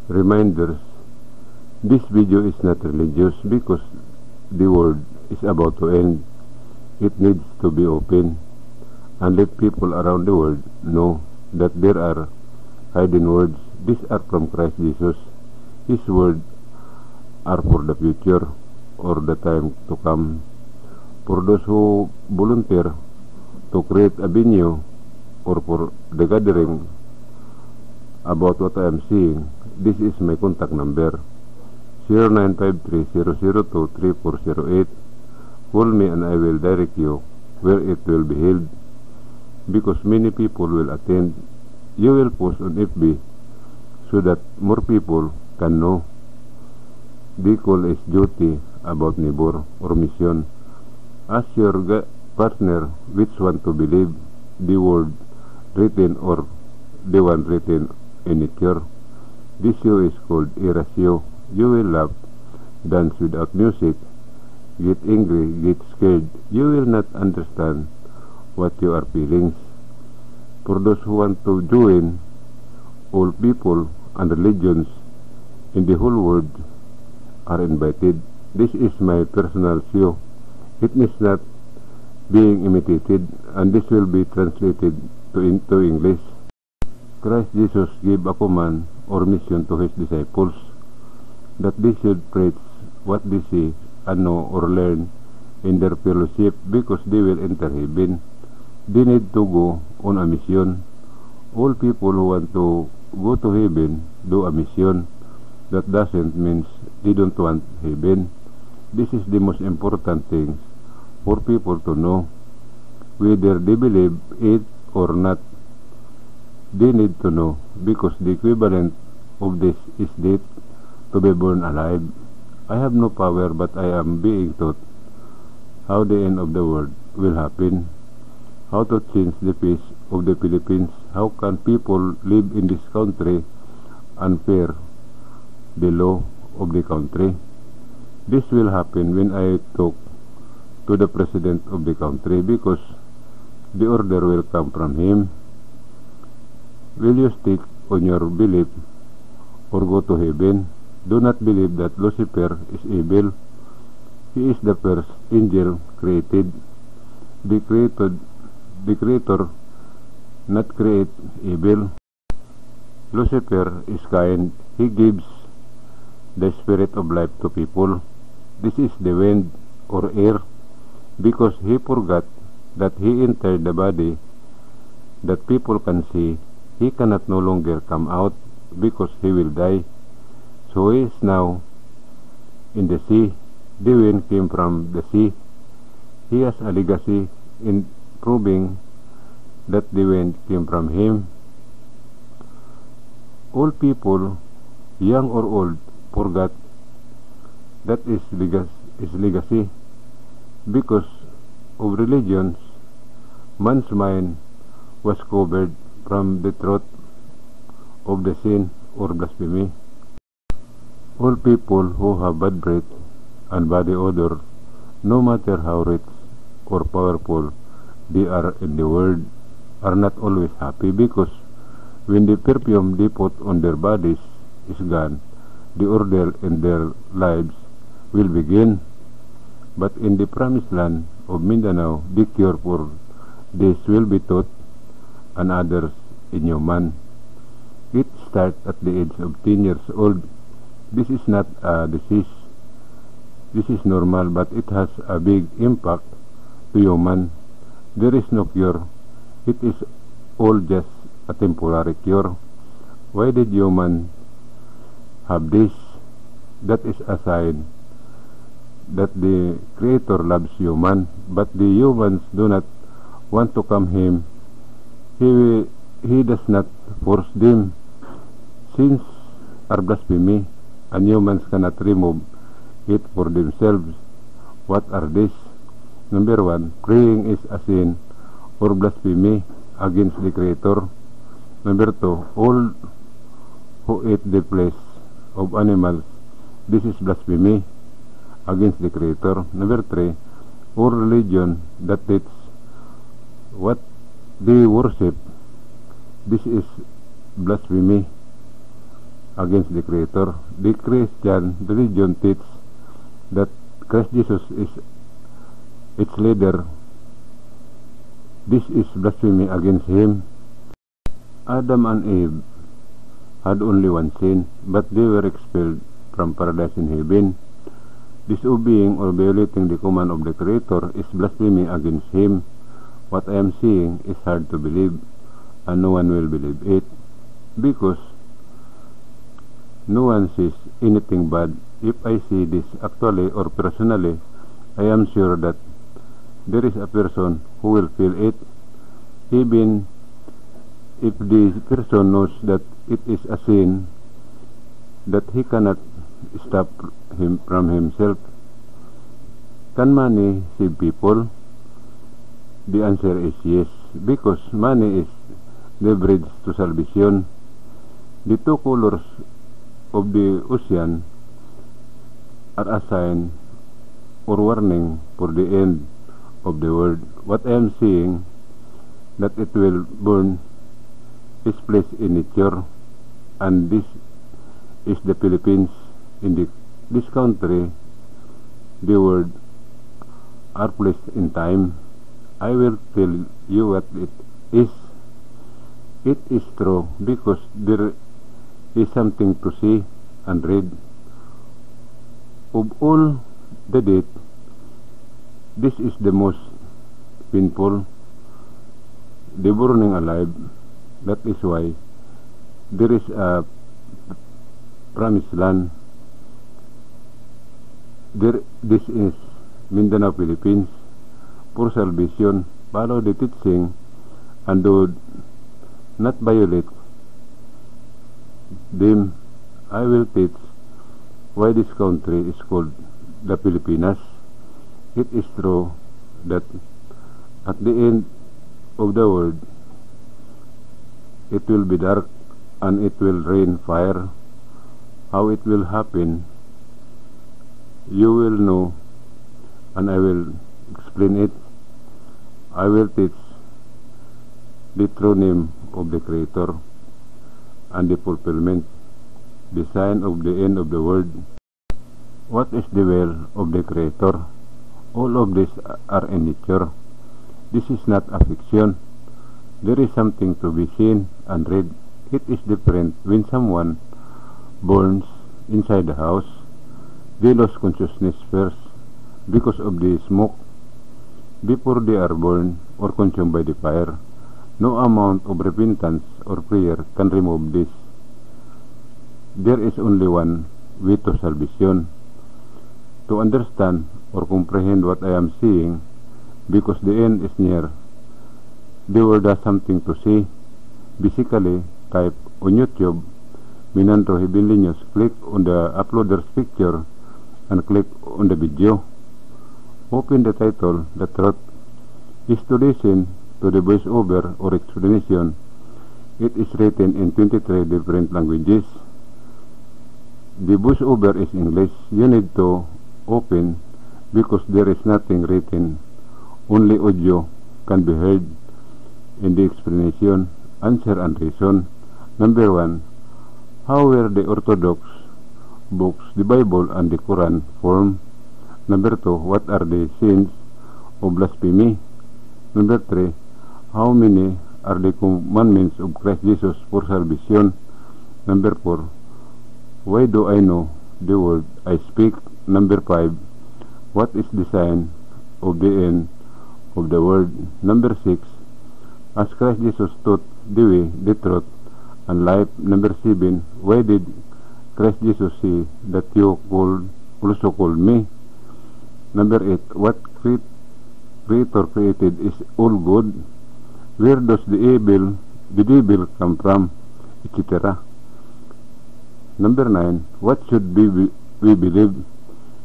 Reminders: this video is not religious because the world is about to end. It needs to be open and let people around the world know that there are hidden words. These are from Christ Jesus. His words are for the future or the time to come. For those who volunteer to create a venue or for the gathering about what I am seeing, this is my contact number: 0953-002-3408. Call me and I will direct you where it will be held, because many people will attend. You will post on FB so that more people can know. The call is duty about neighbor or mission. Ask your partner which one to believe, the word written or the one written in nature. This show is called Erasio. You will laugh, dance without music, get angry, get scared. You will not understand what your feelings. For those who want to join, all people and religions in the whole world are invited. This is my personal show. It is not being imitated, and this will be translated into English. Christ Jesus gave a command or mission to his disciples that they should preach what they see and know or learn in their fellowship, because they will enter heaven. They need to go on a mission. All people who want to go to heaven do a mission. That doesn't mean they don't want heaven. This is the most important thing for people to know. Whether they believe it or not, they need to know, because the equivalent of this is death, to be born alive. I have no power, but I am being taught how the end of the world will happen, how to change the face of the Philippines, how can people live in this country and fear the law of the country. This will happen when I talk to the president of the country, because the order will come from him. Will you stick on your belief or go to heaven? Do not believe that Lucifer is evil. He is the first angel created. The creator not create evil. Lucifer is kind. He gives the spirit of life to people. This is the wind or air, because he forgot that he entered the body that people can see. He cannot no longer come out because he will die. So he is now in the sea. The wind came from the sea. He has a legacy in proving that the wind came from him. All people, young or old, forgot that is legacy. Because of religions, man's mind was covered from the truth of the sin or blasphemy. All people who have bad breath and body odor, no matter how rich or powerful they are in the world, are not always happy, because when the perfume they put on their bodies is gone, the order in their lives will begin. But in the promised land of Mindanao, the cure for this will be taught and others in human. It starts at the age of 10 years old. This is not a disease. This is normal, but it has a big impact to human. There is no cure. It is all just a temporary cure. Why did human have this? That is a sign that the Creator loves human, but the humans do not want to come him. He does not force them. Sins are blasphemy, and humans cannot remove it for themselves. What are these? Number 1, praying is a sin or blasphemy against the Creator. Number 2, all who eat the flesh of animals, this is blasphemy against the Creator. Number 3, all religion that teach what they worship, this is blasphemy against the Creator. The Christian religion teaches that Christ Jesus is its leader. This is blasphemy against him. Adam and Eve had only one sin, but they were expelled from paradise in heaven. Disobeying or violating the command of the Creator is blasphemy against him. What I am saying is hard to believe, and no one will believe it, because no one says anything bad. If I say this actually or personally, I am sure that there is a person who will feel it, even if the person knows that it is a sin, that he cannot stop him from himself. Can money save people? The answer is yes, because money is the bridge to salvation. The two colors of the ocean are a sign or warning for the end of the world. What I am saying, that it will burn, is placed in nature, and this is the Philippines. In this country, the word are placed in time. I will tell you what it is. It is true because there is something to see and read. Of all the death, this is the most painful, the burning alive. That is why there is a promised land. This is Mindanao, Philippines. For salvation, follow the teaching and do not violate them. I will teach why this country is called the Pilipinas. It is true that at the end of the world, it will be dark and it will rain fire. How it will happen, you will know, and I will explain it. I will teach the true name of the Creator and the fulfillment, the sign of the end of the world. What is the will of the Creator? All of these are in nature. This is not a fiction. There is something to be seen and read. It is different when someone burns inside the house. They lose consciousness first because of the smoke before they are burned or consumed by the fire. No amount of repentance or prayer can remove this. There is only one way to salvation. To understand or comprehend what I am saying, because the end is near, the world has something to say. Basically, type on YouTube Minandro Heavenly News, click on the uploader's picture and click on the video. Open the title. The truth is to listen to the voiceover or explanation. It is written in 23 different languages. The voiceover is English. You need to open because there is nothing written. Only audio can be heard in the explanation, answer and reason. Number 1. How were the Orthodox books, the Bible and the Quran, formed? Number 2. What are the sins of blasphemy? Number 3. How many are the commandments of Christ Jesus for salvation? Number 4. Why do I know the word I speak? Number 5. What is the sign of the end of the world? Number 6. As Christ Jesus taught the way, the truth, and life. Number 7. Why did Christ Jesus say that you also called me? Number 8. What Creator created is all good. Where does the devil come from? Etc. Number 9. What should we believe?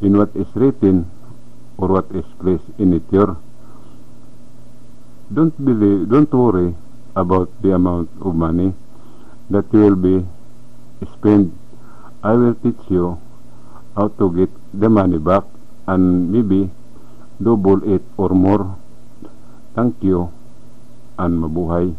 In what is written or what is placed in nature? Don't worry about the amount of money that will be spent. I will teach you how to get the money back and maybe double it or more. Thank you and mabuhay.